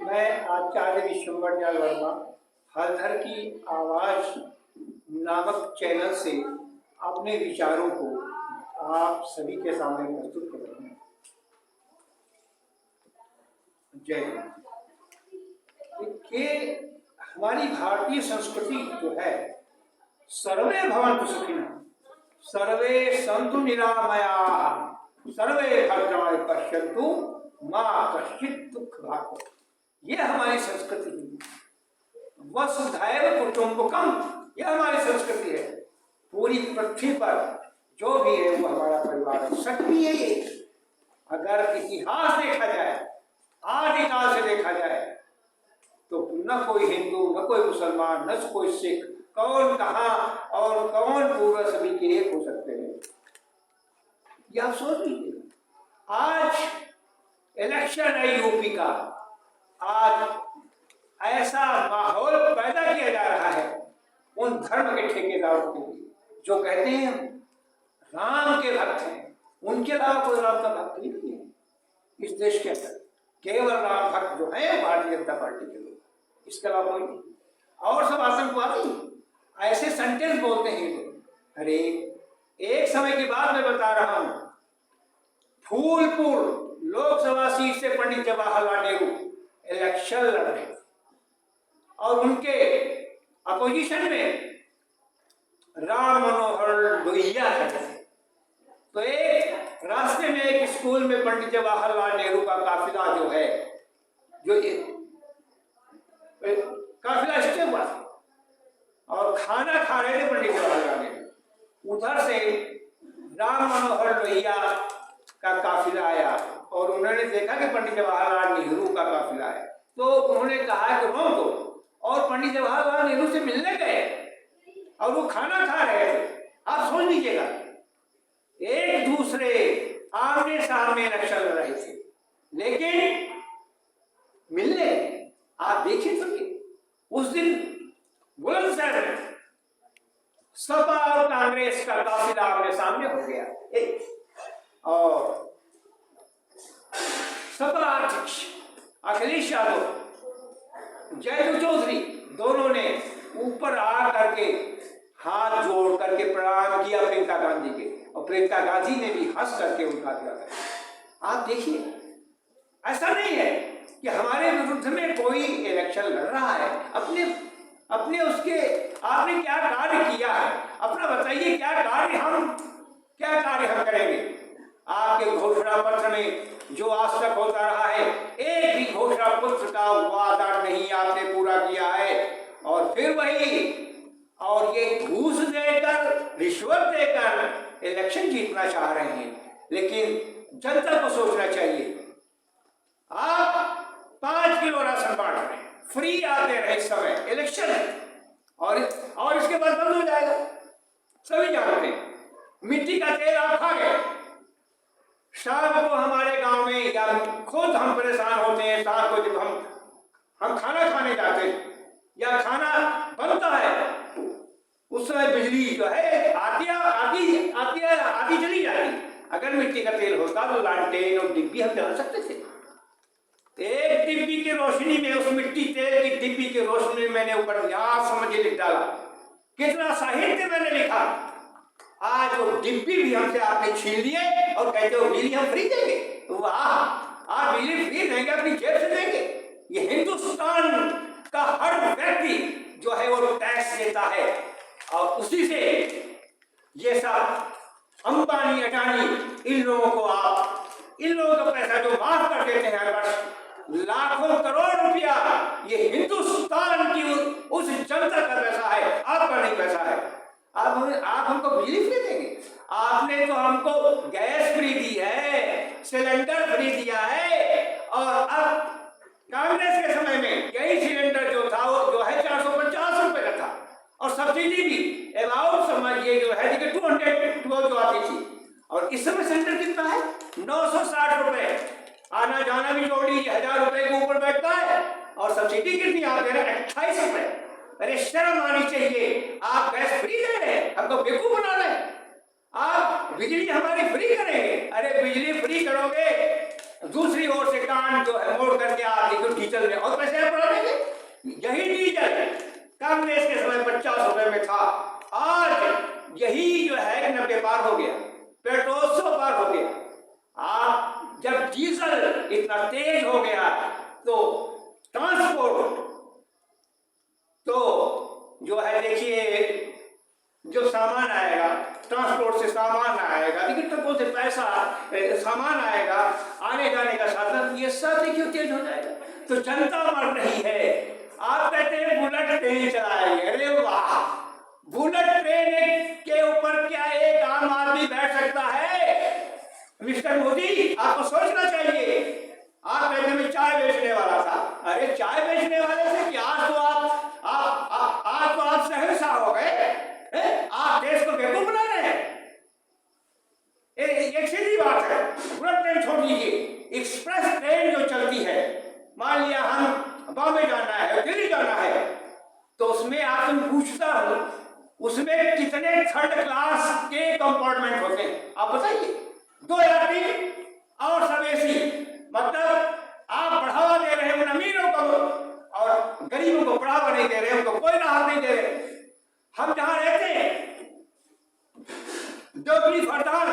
मैं आचार्य विश्वम्भर वर्मा हलधर की आवाज नामक चैनल से अपने विचारों को आप सभी के सामने प्रस्तुत कर रहा हूँ। जय हिंद। देखिए, हमारी भारतीय संस्कृति जो है, सर्वे भवन्तु सुखिनः, सर्वे सन्तु निरामयाः, सर्वे भद्राणि पश्यन्तु मा कश्चित् दुःखभाग्। ये हमारी संस्कृति है। वसुधैव कुटुम्बकम, यह हमारी संस्कृति है। पूरी पृथ्वी पर जो भी है वो हमारा परिवार है। सच्ची है ये। अगर इतिहास देखा जाए, आदिकाल से देखा जाए, तो न कोई हिंदू, न कोई मुसलमान, न कोई सिख, कौन कहाँ और कौन पूर्व सभी के एक हो सकते हैं। यह आप सोच लीजिए। आज इलेक्शन है यूपी का, आज ऐसा माहौल पैदा किया जा रहा है उन धर्म के ठेकेदारों के लिए जो कहते हैं राम के भक्त हैं। उनके अलावा कोई राम का भक्त नहीं है इस देश के अंदर। केवल राम भक्त जो है भारतीय जनता पार्टी के लोग, इसके अलावा कोई नहीं। और सब आतंकवादी ऐसे सेंटेंस बोलते हैं लोग। अरे एक समय की बात मैं बता रहा हूं, फूलपुर लोकसभा सीट से पंडित जवाहरलाल नेहरू इलेक्शन लड़ रहे और उनके अपोजिशन में राम मनोहर लोहिया थे। तो एक रास्ते में एक स्कूल में पंडित जवाहरलाल नेहरू का काफिला जो है, जो काफिला स्टे हुआ और खाना खा रहे थे पंडित जवाहरलाल नेहरू। उधर से राम मनोहर लोहिया का काफिला आया और उन्होंने देखा कि पंडित जवाहरलाल नेहरू का काफिला है, तो उन्होंने कहा कि रोक दो, और पंडित जवाहरलाल नेहरू से मिलने गए और वो खाना खा रहे थे। आप सोच लीजिएगा, एक दूसरे आमने सामने इलेक्शन लड़ रहे थे, लेकिन मिलने आप देखिए तो उस दिन बुलंदशहर में सपा और कांग्रेस का काफिला आमने सामने हो गया। और सपा अध्यक्ष अखिलेश यादव, जयदू चौधरी, दोनों ने ऊपर आ करके हाथ जोड़ करके प्रणाम किया प्रियंका गांधी के, और प्रियंका गांधी ने भी हंस करके उनका दिया। आप देखिए, ऐसा नहीं है कि हमारे विरुद्ध में कोई इलेक्शन लड़ रहा है। अपने उसके आपने क्या कार्य किया है, अपना बताइए क्या कार्य हम करेंगे। आपके घोषणा पत्र में जो आज तक होता रहा है, एक भी घोषणा पत्र का वादा नहीं आपने पूरा किया है। और फिर वही, और ये घूस देकर, रिश्वत देकर इलेक्शन जीतना चाह रहे हैं। लेकिन जनता को सोचना चाहिए, आप 5 किलो राशन बांट रहे हैं, फ्री आते रहे इस समय, इलेक्शन है और इसके बाद बंद हो जाएगा। सभी जानते हैं। मिट्टी का तेल आप खा गए, शाम को हमारे गांव में या खुद हम परेशान होते हैं, शाम को जब हम खाना खाने जाते हैं या खाना बनता है, उस समय बिजली जो है आती चली जाती। अगर मिट्टी का तेल होता तो लालटेन और डिब्बी हम जला सकते थे। एक डिब्बी की रोशनी में, उस मिट्टी तेल की डिब्बी की रोशनी में मैंने उपन्यास समझे लिख डाला, कितना साहित्य मैंने लिखा। आज वो डिब्बी भी हमसे आपने छीन लिए और कहते हो बिजली हम फ्री देंगे। वाह, आप बिजली फ्री देंगे, अपनी जेब से देंगे। ये हिंदुस्तान का हर व्यक्ति जो है वो टैक्स देता है, और उसी से ये सब अंबानी अडानी इन लोगों का पैसा जो माफ कर देते हैं हर वर्ष, लाखों करोड़ रुपया, ये हिंदुस्तान की उस जनता का पैसा है, आपका नहीं पैसा है। आप हमको बिजली फ्री देंगे? आपने तो हमको गैस फ्री दी है, सिलेंडर फ्री दिया है, और अब कांग्रेस के समय में यही सिलेंडर जो था वो जो है 450 रुपए का था, और सब्सिडी भी अबाउट समझिए जो है 200 जो आती थी। और इस समय सिलेंडर कितना है? 960 रुपए। आना जाना भी जोड़ लीजिए, 1000 रुपए के ऊपर बैठता है। और सब्सिडी कितनी आप दे रहे हैं? 28 रुपए। अरे शर्म आनी चाहिए। आप गैस फ्री दे रहे हैं, हमको बेवकूफ बना रहे हैं। आप बिजली हमारी फ्री करेंगे? अरे बिजली फ्री करोगे दूसरी ओर से कान जो है मोड़ करके आप देखो डीजल में और पैसे बढ़ा देंगे। यही डीजल कांग्रेस के समय 50 रुपए में था, आज यही जो है 90 पार हो गया, पेट्रोल 100 पार हो गया। आप जब डीजल इतना तेज हो गया तो ट्रांसपोर्ट तो जो है देखिए जो सामान आएगा, ट्रांसपोर्ट से सामान आएगा, लेकिन ट्रकों से पैसा सामान आएगा, आने जाने का साधन, ये सब देखिए तेज हो जाएगा। तो जनता मर रही है। आप कहते हैं बुलेट ट्रेन चलाएंगे, अरे वाह, बुलेट ट्रेन के ऊपर क्या एक आम आदमी बैठ सकता है? मिस्टर मोदी, आपको सोचना चाहिए। आप कहते मैं चाय बेचने वाला था, अरे चाय बेचने वाले से कि आज तो आप शहंशाह हो गए, आप देश को बेवकूफ बना रहे हैं। एक सीधी बात है, बुलेट ट्रेन छोड़ दीजिए, एक्सप्रेस ट्रेन जो चलती है, मान लिया हम बॉम्बे जाना है, दिल्ली जाना है, तो उसमें आपसे पूछता हूं उसमें कितने थर्ड क्लास के कंपार्टमेंट होते हैं आप बताइए? 2 यात्री और सब एसी, मतलब आप बढ़ावा दे रहे हैं उन अमीरों को और गरीबों को बढ़ावा नहीं दे रहे, उनको कोई राहत नहीं दे रहे। हम जहां रहते हैं डोगरी फरदान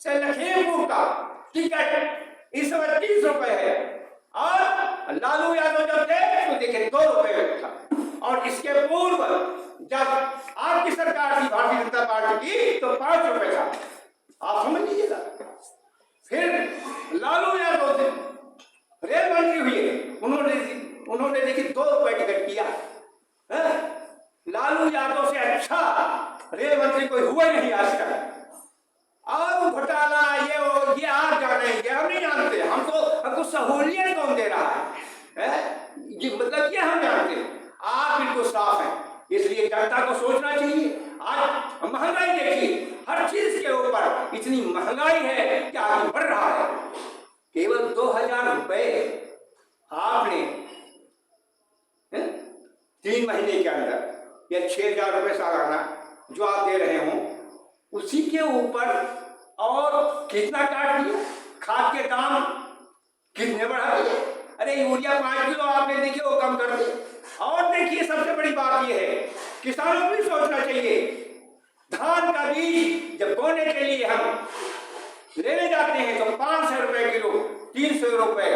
से लखीमपुर का टिकट इस समय 30 रुपए है, और लालू यादव जब थे तो देखिए 2 रुपए था, और इसके पूर्व जब आपकी सरकार थी भारतीय जनता पार्टी की तो 5 रुपए था। आप समझ लीजिएगा। फिर लालू यादव थे, रेल मंत्री हुए, उन्होंने देखिए 2 रुपए टिकट किया है? लालू यादव से अच्छा रेल मंत्री कोई हुआ नहीं आज तक। और घोटाला ये आप जानेंगे, हम नहीं जानते, हमको सहूलियत कौन दे रहा है? ये मतलब ये हम जानते हैं, आप बिल्कुल साफ हैं। इसलिए जनता को सोचना चाहिए। आज महंगाई देखिए, हर चीज के ऊपर इतनी महंगाई है कि आगे बढ़ रहा है। केवल 2000 रुपए आपने 3 महीने के अंदर या 6000 रुपए सालाना जो आप दे रहे हो, उसी के ऊपर और कितना काट दिया? खाद के दाम कितने बढ़ा दिए? अरे यूरिया 5 किलो आपने देखिए वो कम कर दिए। और देखिए सबसे बड़ी बात यह है, किसानों को भी सोचना चाहिए। धान का बीज जब बोने के लिए हम लेने जाते हैं तो 500 रुपए किलो, 300 रुपए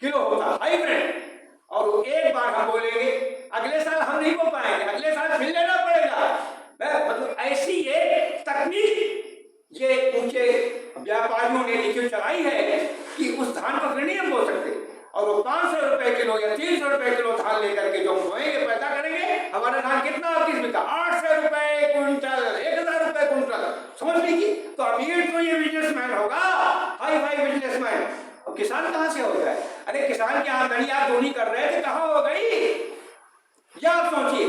किलो होता हाइब्रिड, और एक बार हम बोलेंगे अगले साल हम नहीं बो पाएंगे, अगले साल फिर लेना पड़ेगा। मतलब ऐसी एक तकनीक ये ऊंचे व्यापारियों ने देखिए चलाई है कि उस धान को फिर नहीं हम बो सकते, और वो 500 रुपए किलो या 300 रुपए किलो धान लेकर के जो हम बोएंगे, पैदा करेंगे, हमारा धान कितना किस बिका? 800 रुपए क्विंटल, 1000 रुपए क्विंटल। समझ लीजिए। तो अमीर तो ये बिजनेसमैन होगा, हाई फाई बिजनेसमैन, और किसान कहां से हो गया? अरे किसान की आमदनी आप दोनी कर रहे थे, कहां हो गई? या आप सोचिए।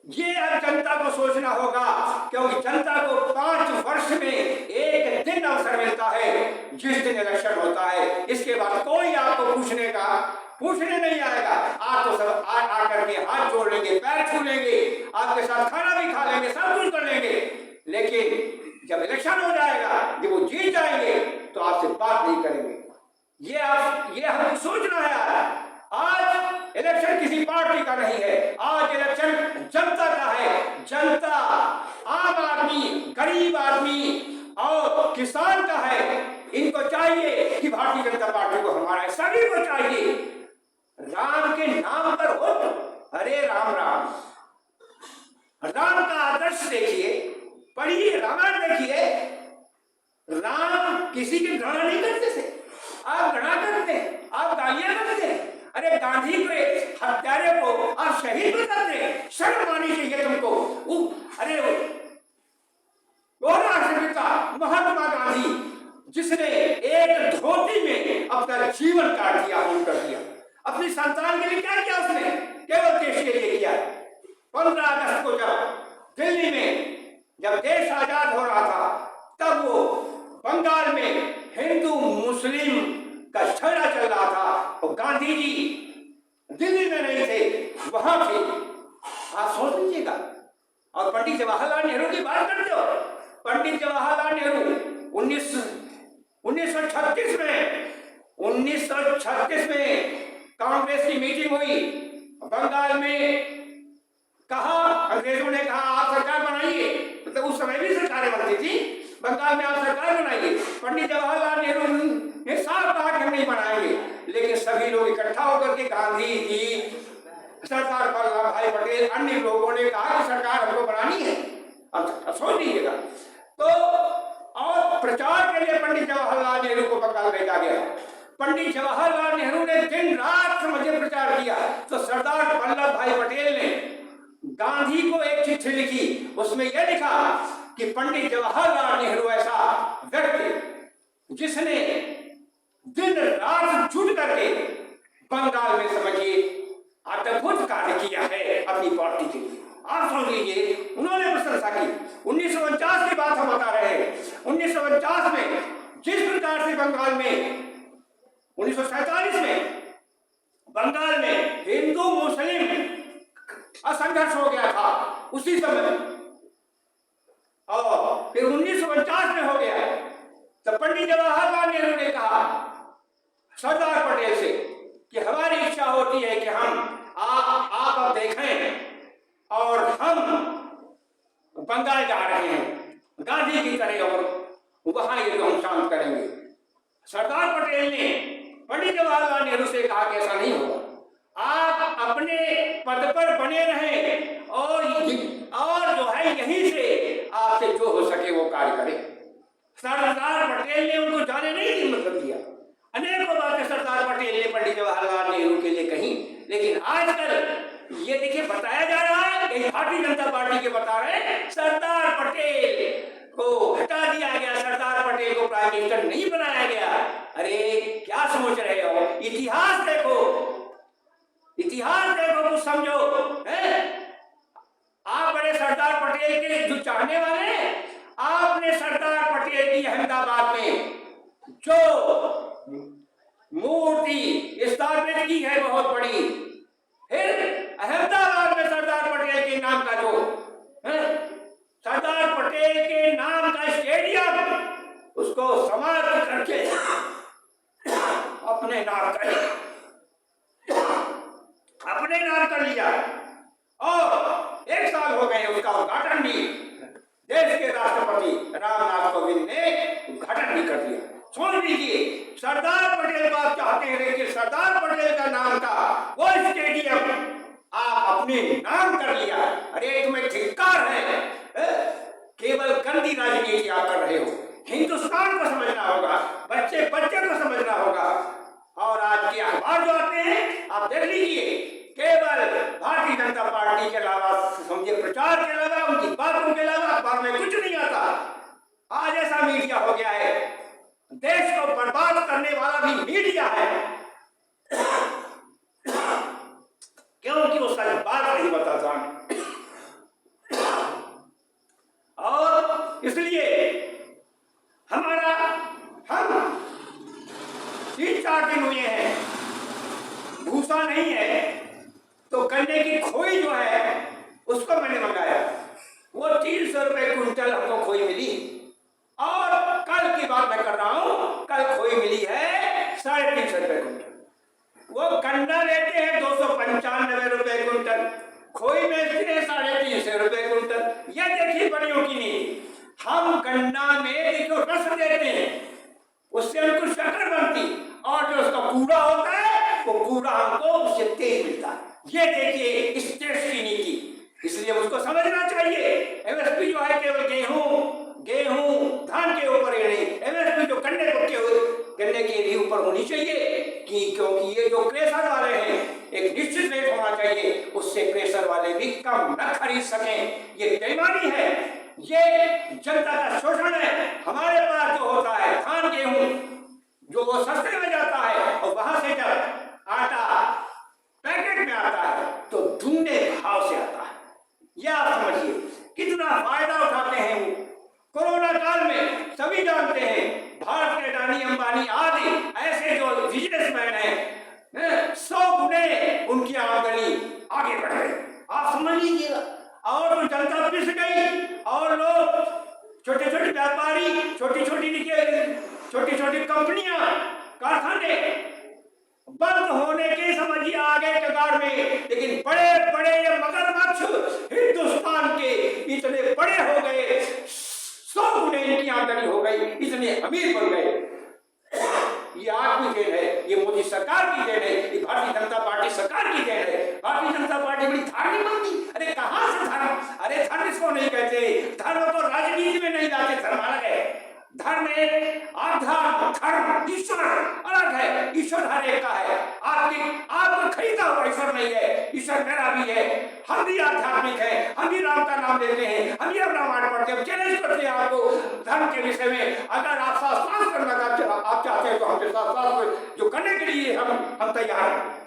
ये अब जनता को सोचना होगा, क्योंकि जनता को 5 वर्ष में एक दिन अवसर मिलता है जिस दिन इलेक्शन होता है। इसके बाद कोई आपको पूछने नहीं आएगा। आप तो सब आकर के हाथ जोड़ लेंगे, पैर छू लेंगे, आपके साथ खाना भी खा लेंगे, सब कुछ कर लेंगे, लेकिन जब इलेक्शन हो जाएगा, जब वो जीत जाएंगे तो आपसे बात नहीं करेंगे। ये हमको सोचना है। आज इलेक्शन किसी पार्टी का नहीं है, आज इलेक्शन जनता का है। जनता, आम आदमी, गरीब आदमी और किसान का है। इनको चाहिए कि भारतीय जनता पार्टी को हमारा, सभी को चाहिए। राम के नाम पर वोट, अरे राम राम, राम का आदर्श देखिए, पढ़िए, रामायण देखिए। राम किसी की घृणा नहीं करते थे, आप घृणा करते, आप गालियां करते। अरे गांधी के हत्यारे को आप शहीद बताते, शर्म आनी चाहिए तुमको। अरे वो राष्ट्रपिता महात्मा गांधी, जिसने एक धोती में अपना जीवन काट दिया, खून कर दिया, अपनी संतान के लिए क्या किया उसने? केवल देश के लिए किया। 15 अगस्त को जब दिल्ली में जब देश आजाद हो रहा था, तब वो बंगाल में हिंदू मुस्लिम का झगड़ा चल रहा था, और गांधी जी दिल्ली में नहीं थे, वहां थे। आप सोच लीजिएगा। और पंडित जवाहरलाल नेहरू की बात करते हो, पंडित जवाहरलाल नेहरू 1936 में 1936 में कांग्रेस की मीटिंग हुई बंगाल में, कहा अंग्रेजों ने कहा आप सरकार बनाइए, मतलब उस समय भी सरकारें बनती थी, बंगाल में आप सरकार बनाइए। पंडित जवाहरलाल नेहरू ने साफ कहा कि हम नहीं बनाएंगे, लेकिन सभी लोग इकट्ठा होकर के गांधी जी, सरदार वल्लभ भाई पटेल, अन्य लोगों ने कहा कि सरकार हमको बनानी है। अब सोच लीजिएगा। तो और प्रचार के लिए पंडित जवाहरलाल नेहरू को बंगाल भेजा गया। पंडित जवाहरलाल नेहरू ने दिन रात समझे प्रचार किया। तो सरदार वल्लभ भाई पटेल ने गांधी को एक चिट्ठी लिखी, उसमें यह लिखा कि पंडित जवाहरलाल नेहरू ऐसा व्यक्ति जिसने दिन रात जुट करके बंगाल में समझिए अद्भुत कार्य किया है अपनी पार्टी के लिए। आप समझ लीजिए, उन्होंने प्रशंसा की। 1949 की बात हम बता रहे हैं। 1949 में जिस प्रकार से बंगाल में 1947 में बंगाल में हिंदू मुस्लिम असंघर्ष हो गया था उसी समय, और फिर 1949 में हो गया, तो पंडित जवाहरलाल नेहरू ने कहा सरदार पटेल से कि हमारी इच्छा होती है कि हम आप अब देखें और हम बंगाल जा रहे हैं गांधी की तरह और वहां ये हम शांत करेंगे। सरदार पटेल ने पंडित जवाहरलाल नेहरू से कहा कि ऐसा नहीं होगा, आप अपने पद पर बने रहें और जो है यहीं से आपसे जो हो सके वो कार्य करें। सरदार पटेल ने उनको जाने नहीं मतलब दिया। अनेकों बातें सरदार पटेल ने पंडित जवाहरलाल नेहरू के लिए कही, लेकिन आजकल ये देखिए बताया जा रहा है, कई भारतीय जनता पार्टी के बता रहे हैं सरदार पटेल को हटा दिया गया, सरदार पटेल को प्राइम मिनिस्टर नहीं बनाया गया। अरे क्या सोच रहे हो? इतिहास देखो, इतिहास देखो, कुछ समझो है? आप बड़े सरदार पटेल के जो चाहने वाले, आपने सरदार पटेल की अहमदाबाद में जो मूर्ति स्थापित की है बहुत बड़ी, फिर अहमदाबाद में सरदार पटेल के नाम का जो सरदार पटेल के नाम का स्टेडियम, उसको समाप्त करके अपने नाम कर लिया, और 1 साल हो गए उसका उद्घाटन भी देश के राष्ट्रपति रामनाथ कोविंद ने उद्घाटन भी कर दिया। सुन लीजिए, सरदार पटेल को आप चाहते हैं, लेकिन सरदार पटेल का नाम का वो स्टेडियम आप अपने नाम कर लिया। अरे तुम्हें धिक्कार है, केवल गंदी राजनीति आप कर रहे हो। हिंदुस्तान को समझना होगा, बच्चे को समझना होगा। और आज के अखबार जो आते हैं आप देख लीजिए, केवल भारतीय जनता पार्टी के अलावा, समझिए प्रचार के अलावा, उनकी बातों के अलावा अखबार में कुछ नहीं आता। आज ऐसा मीडिया हो गया है, देश को बर्बाद करने वाला भी मीडिया है, क्योंकि वो सच बात नहीं बताता। और इसलिए हम 3-4 दिन हुए हैं, भूसा नहीं है, तो गन्ने की खोई जो है उसको मैंने मंगाया, वो 300 रुपए क्विंटल हमको खोई मिली। और कल की बात मैं कर रहा हूं, कल खोई मिली है 350 रुपए क्विंटल। वो गन्ना लेते हैं 295 रुपए क्विंटल, खोई बेचते हैं 350 रुपए क्विंटल। ये देखिए बड़ियों की नीति। हम गन्ना में देखो रस देते हैं, उससे हमको शक्कर बनती, और जो उसका कूड़ा होता है वो कूड़ा हमको उससे तेज मिलता है। ये देखिए इस देश की नीति। इसलिए उसको समझना चाहिए। एमएसपी जो है केवल गेहूं धान के ऊपर ही नहीं, एमएसपी जो गन्ने के भी ऊपर होनी चाहिए, क्योंकि ये जो क्रेशर वाले हैं एक निश्चित रेट होना चाहिए, उससे क्रेशर वाले भी कम न खरीद सकें। ये बेईमानी है, ये जनता का शोषण है। हमारे पास जो होता है धान गेहूं जो वो सस्ते में जाता है, और वहां से जब आटा पैकेट में आता है तो दुगने भाव से आता है। यह आप समझिए कितना फायदा उठाते हैं वो। कोरोना काल में सभी जानते हैं, भारत के अडानी अंबानी आदि ऐसे जो बिजनेसमैन हैं, 100 गुने उनकी आमदनी आगे बढ़ गई। आप समझ लीजिएगा। और तो जनता पिस गई, और लोग छोटे छोटे व्यापारी, छोटी छोटी कंपनियां कारखाने बंद होने के समझिए आ गए कगार में, लेकिन बड़े बड़े ये मगरमच्छ हिंदुस्तान के इतने बड़े हो गए, 100 गुने इनकी आमदनी हो गई, इतने अमीर बन गए। ये आपकी देन है, ये मोदी सरकार की देन है, ये भारतीय जनता पार्टी सरकार की देन है। भारतीय जनता पार्टी बड़ी धार्मिक बनती। अरे कहां से धर्म? अरे धर्म इसको नहीं कहते, धर्म तो राजनीति में नहीं लाते, धर्म अलग है। धर्म एक आध्यात्म, धर्म ईश्वर अलग है। ईश्वर हर एक का है, आपको खरीदा हुआ ईश्वर नहीं है, ईश्वर मेरा भी है। हम भी आध्यात्मिक है, हम भी राम का नाम लेते हैं, हम भी अपना रामायण पढ़ते हैं, चैलेंज करते हैं आपको धर्म के विषय में। अगर आप शास्त्रार्थ करना आप चाहते हैं तो हमसे शास्त्रार्थ जो करने के लिए हम तैयार हैं।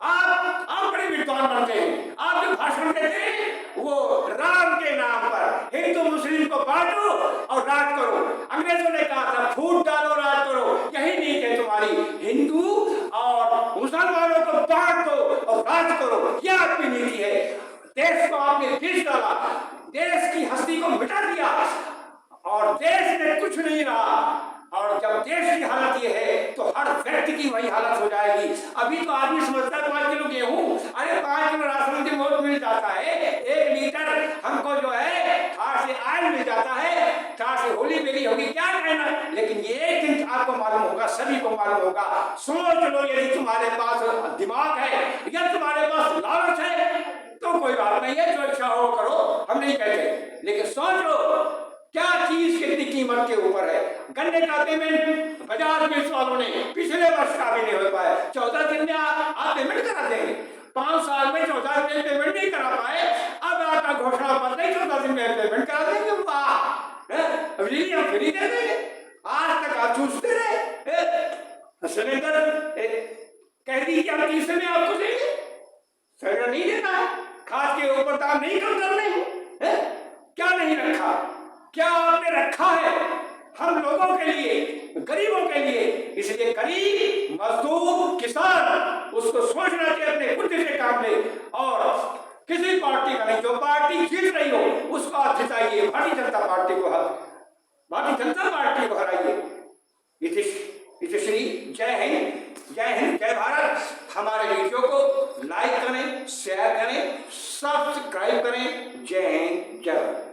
आप बड़े विद्वान बनते हैं, आप जो भाषण देते हैं वो राम के नाम पर हिंदू मुस्लिम को बांटो और राज करो। अंग्रेजों ने कहा था फूट डालो राज करो, यही नीति है तुम्हारी। हिंदू और मुसलमानों को बांट दो और राज करो, यह आपकी नीति है। देश को आपने पीस डाला, देश की हस्ती को मिटा दिया और देश में कुछ नहीं रहा। और जब देश की हालत ये है तो हर व्यक्ति की वही हालत हो जाएगी। अभी तो आदमी समझता है 5 किलो गेहूं, अरे 5 किलो राशन की बहुत मिल जाता है, 1 लीटर हमको जो है ठाठ से आयल मिल जाता है, ठाठ से होली बेली होगी, क्या कहना। लेकिन ये एक दिन आपको मालूम होगा, सभी को मालूम होगा। सोच लो, यदि तुम्हारे पास दिमाग है या तुम्हारे पास लालच है तो कोई बात नहीं है, जो इच्छा हो करो, हम नहीं कहते। लेकिन सोच लो क्या चीज कितनी कीमत के ऊपर है। गन्ने का पेमेंट बजाज मिल्स वालों ने पिछले वर्ष का भी नहीं हो पाया, 14 दिन में आप पेमेंट करा देंगे। 5 साल में 14 दिन पेमेंट नहीं करा पाए, अब आपका घोषणा पत्र नहीं 14 दिन में पेमेंट करा देंगे। वाह, बिजली हम फ्री दे देंगे। आज तक आप चूसते रहे, सिलेंडर कह दी कि हम 30 में आपको देंगे, सिलेंडर नहीं देना है, खाद के ऊपर दाम नहीं कम करने हैं। क्या नहीं रखा, क्या आपने रखा है हम लोगों के लिए, गरीबों के लिए। इसलिए गरीब मजदूर किसान उसको सोचना चाहिए, अपने बुद्धि से काम ले और किसी पार्टी का नहीं, जो पार्टी जीत रही हो उसको आप जिताइए। भारतीय जनता पार्टी को भारतीय जनता पार्टी को हराइए। इतिश्री जय हिंद, जय हिंद, जय भारत। हमारे वीडियो को लाइक करें, शेयर करें, सब्सक्राइब करें। जय हिंद, जय भारत।